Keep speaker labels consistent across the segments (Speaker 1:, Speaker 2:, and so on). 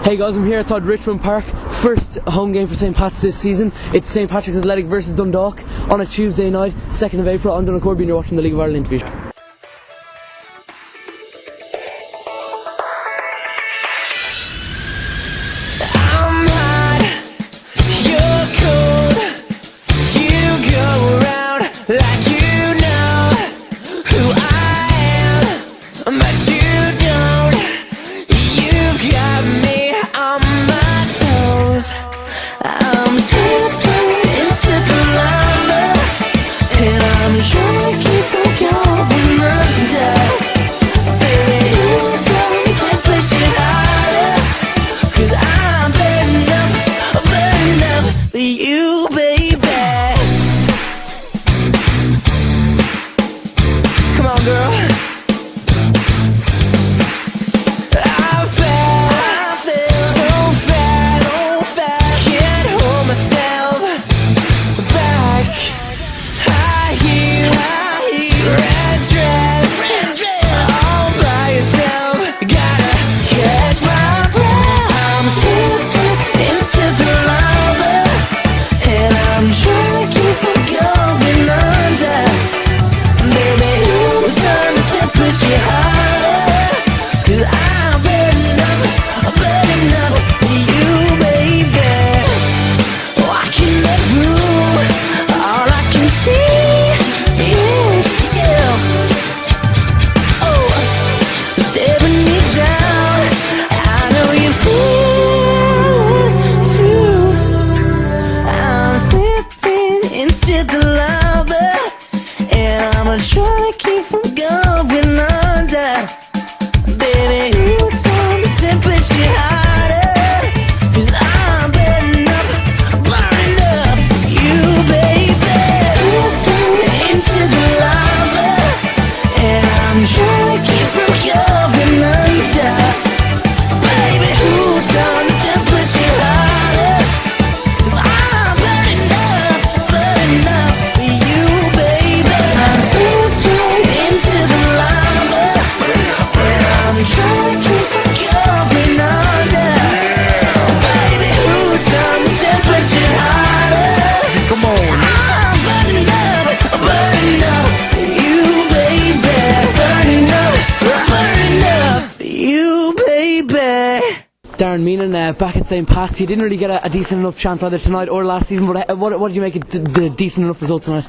Speaker 1: Hey guys, I'm here outside Richmond Park. First home game for St. Pat's this season. It's St. Patrick's Athletic versus Dundalk on a Tuesday night, 2nd of April. I'm Donagh and you're watching the League of Ireland interview.
Speaker 2: I'm hot, you're cold. You go around like you know who I am, but you don't. You've got me on my toes. I'm slipping into the lava, and I'm trying to keep from going under. Baby, you don't to push it harder, 'cause I'm burning up for you, baby. Come on, girl. I fell so fast, can't hold myself back. High heels, red dress, all by yourself. Gotta catch my breath. I'm slipping into the lava, and I'm trying to keep from going under. Baby, who's done the temperature harder? 'Cause I'm burning up for you, baby. Walking the room, all I can see is you. Oh, staring me down. I know you feel it too. I'm slipping into the lava, and I'm trying to keep from going under. Baby, you told me to push it harder, 'cause I'm burning up you, baby. Slipping into the lava, and I'm trying to keep from going under. Baby, who told me to push it harder, 'cause I'm burning up for you, baby. I'm slipping into the lava, and I'm trying to keep from going under. Baby, who told me to push it harder?
Speaker 3: Come on.
Speaker 2: I'm burning up for you, baby. Burning up for you, baby.
Speaker 1: Darren Meenan back at St. Pat's. You didn't really get a decent enough chance either tonight or last season, but what did you make of the decent enough result tonight?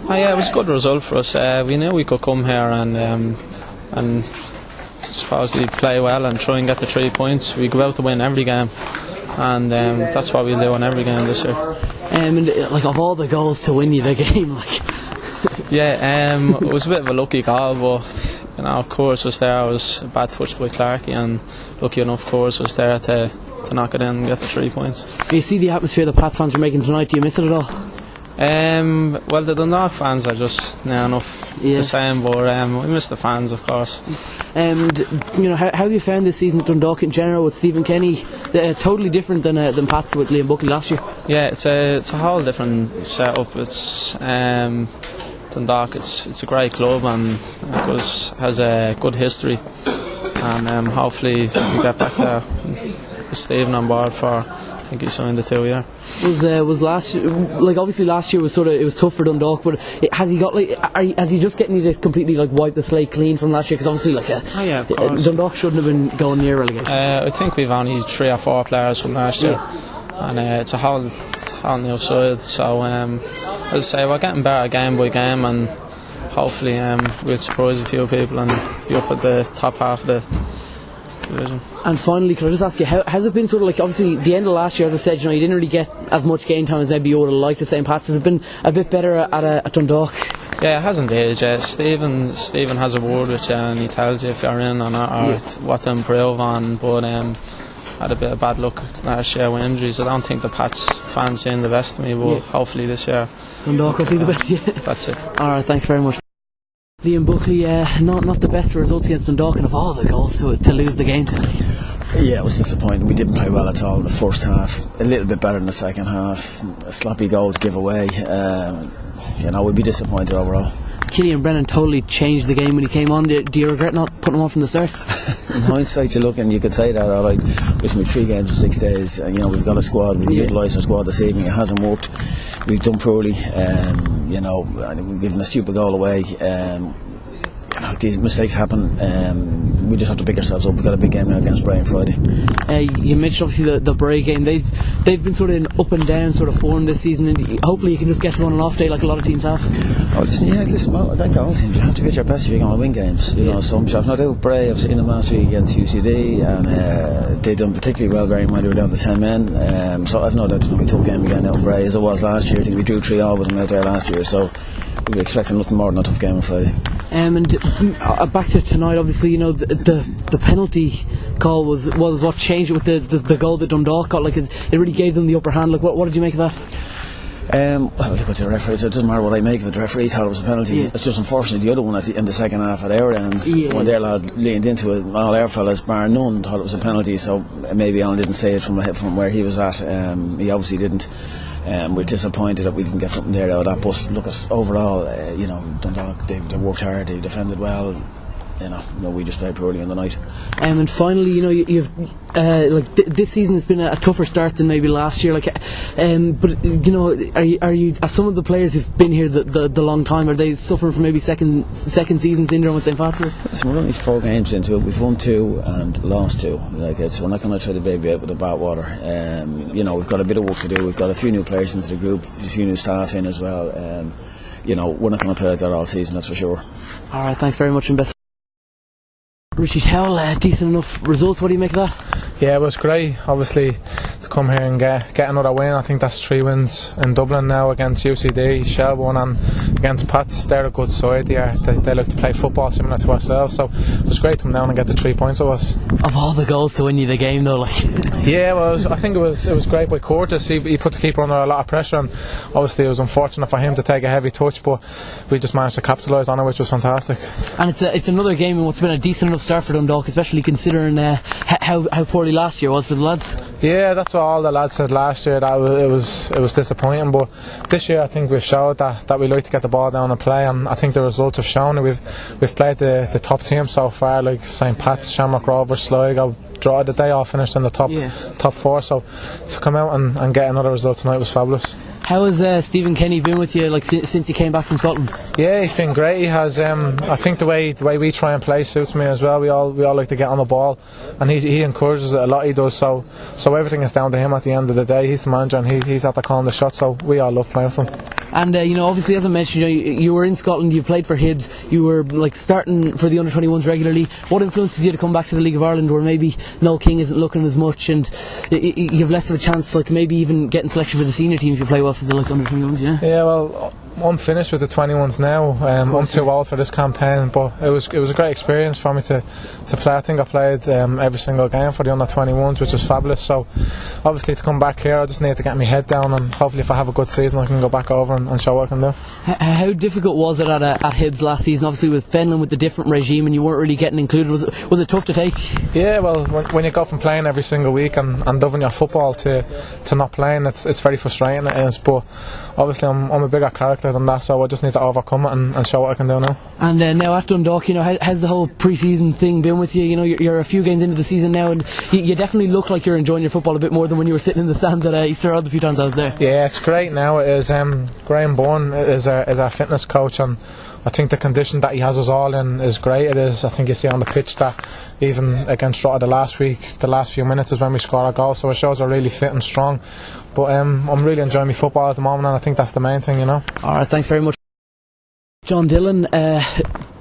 Speaker 4: Oh, yeah, it was a good result for us. We knew we could come here and supposedly play well and try and get the 3 points. We go out to win every game, and that's what we'll do in every game this year.
Speaker 1: And like, of all the goals to win you the game, like.
Speaker 4: Yeah, it was a bit of a lucky goal, but you know, Course was there. It was a bad touch by Clarkey, and lucky enough, Course was there to knock it in and get the 3 points.
Speaker 1: Do you see the atmosphere the Pats fans are making tonight? Do you miss it at all?
Speaker 4: Well, the Dundalk fans are just near enough the same, but we miss the fans, of course.
Speaker 1: And you know, how have you found this season at Dundalk in general with Stephen Kenny? Totally different than Pats with Liam Buckley last year.
Speaker 4: Yeah, it's a whole different setup. It's Dundalk. It's a great club and has a good history, and hopefully we get back there with Stephen on board for. I think he signed the 2 year.
Speaker 1: Was last year, like, obviously last year was it was tough for Dundalk, but has he just getting you to completely like wipe the slate clean from last year? Because obviously Dundalk shouldn't have been going near relegation.
Speaker 4: I think we've only 3 or 4 players from last year, and it's a whole new side. So as I say, we're getting better game by game, and hopefully we'll surprise a few people and be up at the top half of the division.
Speaker 1: And finally, can I just ask you, how has it been sort of like, obviously the end of last year, as I said, you know, you didn't really get as much game time as maybe you would have liked at St. Pat's. Has it been a bit better at Dundalk? Yeah,
Speaker 4: it hasn't aged. Stephen has a word with you, and he tells you if you're in or not, or what to improve on, but had a bit of bad luck last year with injuries. I don't think the Pats fans seeing the best of me, but hopefully this year
Speaker 1: Dundalk will see the best.
Speaker 4: That's it.
Speaker 1: Alright, thanks very much. Liam Buckley, not the best results against Dundalk, and of all the goals to lose the game tonight.
Speaker 3: Yeah, it was disappointing. We didn't play well at all in the first half. A little bit better in the second half. A sloppy goal to give away. We'd be disappointed overall.
Speaker 1: Killian Brennan totally changed the game when he came on. Do you regret not putting him on from the start?
Speaker 3: In hindsight, you could say that, alright. Listen, we've 3 games in 6 days, and we've got a squad. We've utilised our squad this evening. It hasn't worked. We've done poorly. And we've given a stupid goal away. These mistakes happen. We just have to pick ourselves up. We've got a big game now against Bray on Friday.
Speaker 1: You mentioned obviously the Bray game. They've been sort of in up and down sort of form this season, and hopefully you can just get to on an off day like a lot of teams have.
Speaker 3: Listen, well, I think all teams, you have to be at your best if you're going to win games. So I've no doubt Bray, I've seen them last week against UCD, and they done particularly well, bearing in mind they were down to 10 men. So I've no doubt it's going to be a tough game again out in Bray, as it was last year. I think we drew 3-all with them out there last year, so we'll be expecting nothing more than a tough game on Friday.
Speaker 1: And back to tonight, obviously, the penalty call was what changed it with the goal that Dundalk got. Like it really gave them the upper hand. Like what did you make of that?
Speaker 3: Well, look at the referee. So it doesn't matter what I make of it. The referee thought it was a penalty. It's just unfortunate the other one in the second half at our ends, when their lad leaned into it, all our fellas, bar none, thought it was a penalty. So maybe Alan didn't say it from where he was at. He obviously didn't. We're disappointed that we didn't get something there out of that. But look, overall, Dundalk, they worked hard, they defended well. We just played poorly in the night.
Speaker 1: And finally, you've this season has been a tougher start than maybe last year. But are you some of the players who've been here the long time? Are they suffering from maybe second season syndrome with St. Patrick?
Speaker 3: Listen, we're only 4 games into it. We've won 2 and lost 2. We're not going to try to baby out with the bathwater. We've got a bit of work to do. We've got a few new players into the group, a few new staff in as well. We're not going to play like that all season, that's for sure.
Speaker 1: All right, thanks very much, and best. Richie Towell, decent enough result. What do you make of that?
Speaker 5: Yeah, it was great. Obviously, to come here and get another win. I think that's 3 wins in Dublin now against UCD, Shelbourne, and against Pats. They're a good side. They like to play football similar to ourselves. So it was great to come down and get the 3 points of us.
Speaker 1: Of all the goals to win you the game, though,
Speaker 5: Yeah, well, I think it was great by Curtis. He put the keeper under a lot of pressure, and obviously it was unfortunate for him to take a heavy touch, but we just managed to capitalise on it, which was fantastic.
Speaker 1: And it's another game in what's been a decent enough start for Dundalk, especially considering how poorly last year was for the lads.
Speaker 5: Yeah, that's what all the lads said last year, that it was disappointing, but this year I think we've showed that we like to get the ball down and play, and I think the results have shown it. We've played the top teams so far, like St. Pat's, Shamrock Rovers, Sligo, Drogheda. They all finished in the top 4, so to come out and get another result tonight was fabulous.
Speaker 1: How has Stephen Kenny been with you since he came back from Scotland?
Speaker 5: Yeah, he's been great. He has. I think the way we try and play suits me as well. We all like to get on the ball, and he encourages it a lot. He does. So everything is down to him at the end of the day. He's the manager, and he's at the calling the shot. So we all love playing for him.
Speaker 1: And obviously, as I mentioned, you were in Scotland. You played for Hibs. You were starting for the under-21s regularly. What influences you to come back to the League of Ireland, where maybe Noel King isn't looking as much, and you have less of a chance, maybe even getting selection for the senior team if you play well for the under-21s? Yeah,
Speaker 5: well, I'm finished with the 21s now. I'm too old for this campaign, but it was a great experience for me to play. I think I played every single game for the under-21s, which was fabulous. So obviously to come back here, I just need to get my head down, and hopefully if I have a good season I can go back over and show what I can do.
Speaker 1: How difficult was it at Hibs last season? Obviously with Fenlon, with the different regime, and you weren't really getting included. Was it tough to take?
Speaker 5: Yeah, well, when you go from playing every single week and loving your football to not playing, it's very frustrating, it is. But obviously I'm a bigger character than that, so I just need to overcome it and show what I can do now. And
Speaker 1: now at Dundalk, how's the whole pre-season thing been with you? You're a few games into the season now, and you definitely look like you're enjoying your football a bit more than when you were sitting in the stands at Easter Road the few times I was there.
Speaker 5: Yeah, it's great now. It is Graham Bourne is our fitness coach, and I think the condition that he has us all in is great. It is. I think you see on the pitch that even against Drogheda last week, the last few minutes is when we score a goal, so it shows we're really fit and strong. But I'm really enjoying my football at the moment, and I think that's the main thing,
Speaker 1: Alright, thanks very much. John Dillon,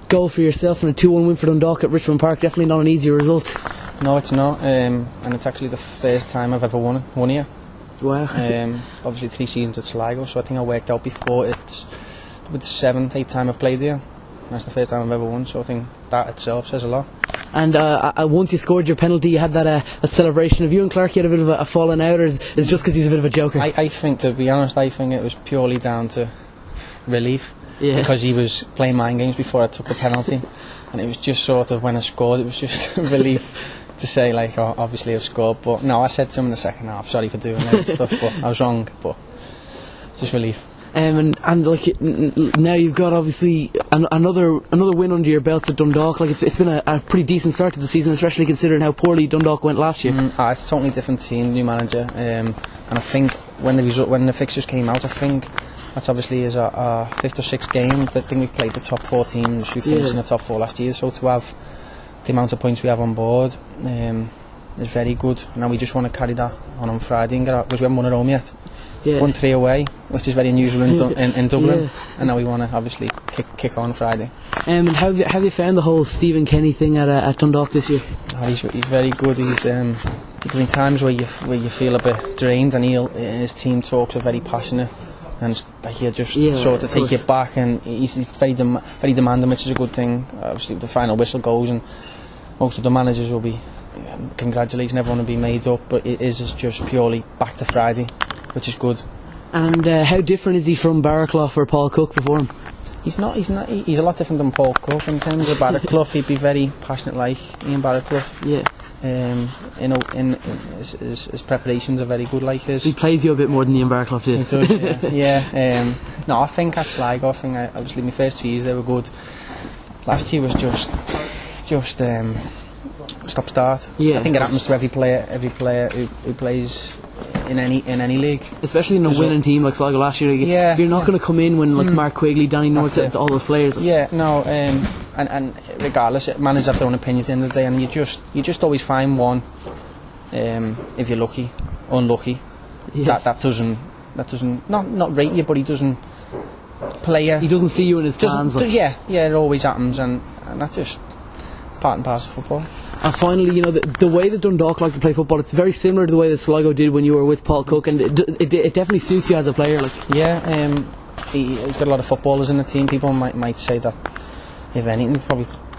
Speaker 1: goal for yourself and a 2-1 win for Dundalk at Richmond Park. Definitely not an easy result.
Speaker 6: No, it's not, and it's actually the first time I've ever won here.
Speaker 1: Wow.
Speaker 6: Obviously 3 seasons at Sligo, so I think I worked out before it's with the 7th, 8th time I've played here. That's the first time I've ever won, so I think that itself says a lot.
Speaker 1: And once you scored your penalty, you had that celebration. Have you and Clark had a bit of a falling out, or is it just because he's a bit of a joker?
Speaker 6: I think, to be honest, I think it was purely down to relief. Yeah. Because he was playing mind games before I took the penalty, and it was just sort of when I scored, it was just relief to say, obviously I've scored. But no, I said to him in the second half, sorry for doing that stuff, but I was wrong. But just relief.
Speaker 1: And now you've got obviously another win under your belts at Dundalk. Like it's been a pretty decent start to the season, especially considering how poorly Dundalk went last year.
Speaker 6: It's a totally different team, new manager, and I think when the fixtures came out, I think that's obviously is our 5th or 6th game. I think we've played the top 4 teams. We finished in the top 4 last year, so to have the amount of points we have on board is very good. Now we just want to carry that on Friday and get out, because we haven't won at home yet. Won 3 away, which is very unusual in Dublin, and now we want to obviously kick on Friday.
Speaker 1: And how have you found the whole Stephen Kenny thing at Dundalk this year?
Speaker 6: He's very good. He's there's been times where you feel a bit drained, and his team talks are very passionate, and he'll just sort of take you back, and he's very demanding, which is a good thing. Obviously the final whistle goes, and most of the managers will be congratulating everyone will be made up, but it is just purely back to Friday, which is good.
Speaker 1: And how different is he from Barraclough or Paul Cook before him?
Speaker 6: He's a lot different than Paul Cook in terms of Barraclough. He'd be very passionate like Ian Barraclough. Yeah. In his preparations are very good like his.
Speaker 1: He plays you a bit more than Ian Barraclough did.
Speaker 6: He does, yeah. No, I think at Sligo, obviously my first 2 years they were good. Last year was just stop start. Yeah, I think it happens to every player who plays in any league,
Speaker 1: especially in a winning team like Sligo last year. You're not going to come in when like Mark Quigley, Danny North, all those players.
Speaker 6: And regardless, managers have their own opinions at the end of the day, and you just always find one, if you're lucky, unlucky, that doesn't not rate you, but he doesn't play you.
Speaker 1: He doesn't see you in his plans.
Speaker 6: It always happens, and that's just part and parcel of football.
Speaker 1: And finally, the way that Dundalk like to play football, it's very similar to the way that Sligo did when you were with Paul Cook, and it definitely suits you as a player.
Speaker 6: He's got a lot of footballers in the team. People might say that, if anything,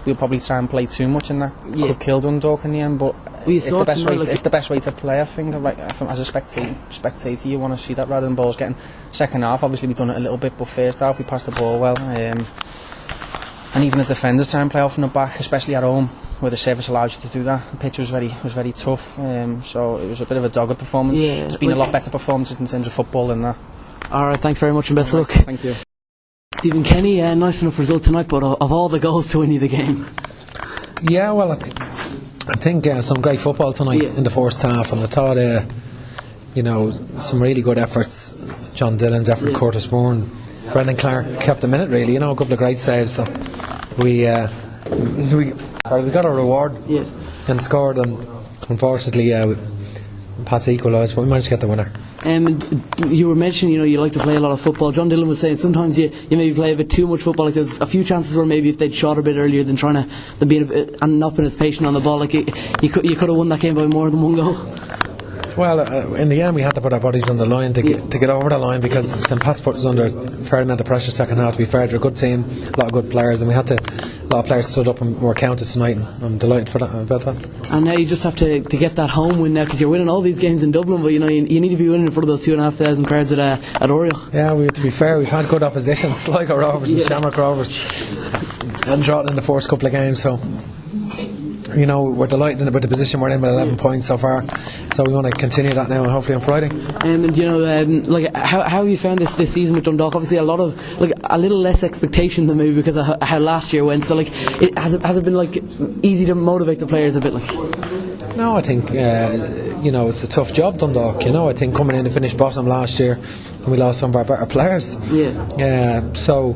Speaker 6: we'll probably try and play too much, and that could kill Dundalk in the end. But it's the best way to play, I think. As a spectator, you want to see that rather than balls getting. Second half, obviously we've done it a little bit, but first half we passed the ball well. And even the defenders try and play off from the back, especially at home, where the service allows you to do that. The pitch was very tough, so it was a bit of a dogged performance. It's been a lot better performances in terms of football than that.
Speaker 1: Alright, thanks very much and best of luck.
Speaker 6: Thank you.
Speaker 1: Stephen Kenny, nice enough result tonight, but of all the goals to win you the game.
Speaker 7: Yeah, well, I think some great football tonight in the first half, and I thought some really good efforts. John Dillon's effort, Curtis Moore, and Brendan Clark kept them in it really, a couple of great saves, so we got our reward and scored, and unfortunately Pat's equalised, but we managed to get the winner.
Speaker 1: You were mentioning, you like to play a lot of football. John Dillon was saying sometimes you maybe play a bit too much football. Like there's a few chances where maybe if they'd shot a bit earlier than being a bit, and not being as patient on the ball, like you could have won that game by more than one goal.
Speaker 7: Well, in the end we had to put our bodies on the line to get over the line, because St Pat's put us under a fair amount of pressure second half. To be fair, they're a good team, a lot of good players, and a lot of players stood up and were counted tonight, and I'm delighted about that.
Speaker 1: And now you just have to get that home win now, because you're winning all these games in Dublin, but you need to be winning in front of those 2,500 crowds at Oriel.
Speaker 7: Yeah, to be fair, we've had good opposition, Sligo Rovers and Shamrock Rovers, and Drogheda in the first couple of games, so we're delighted with the position we're in with 11 points so far, so we want to continue that now, and hopefully on Friday. How have you found this season with Dundalk? Obviously a little less expectation than maybe because of how last year went, so has it been easy to motivate the players a bit? No, I think it's a tough job, Dundalk. I think coming in to finish bottom last year, and we lost some of our better players. So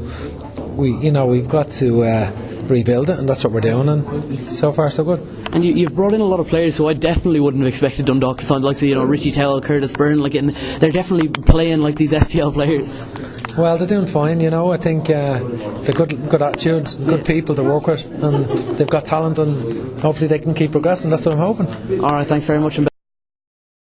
Speaker 7: we've got to rebuild it, and that's what we're doing, and so far so good.
Speaker 1: And you've brought in a lot of players who I definitely wouldn't have expected Dundalk to sign, like Richie Towell, Curtis Byrne, and they're definitely playing like these FPL players.
Speaker 7: Well, they're doing fine, I think they're good attitude, good people to work with, and they've got talent, and hopefully they can keep progressing. That's what I'm hoping.
Speaker 1: Alright, thanks very much.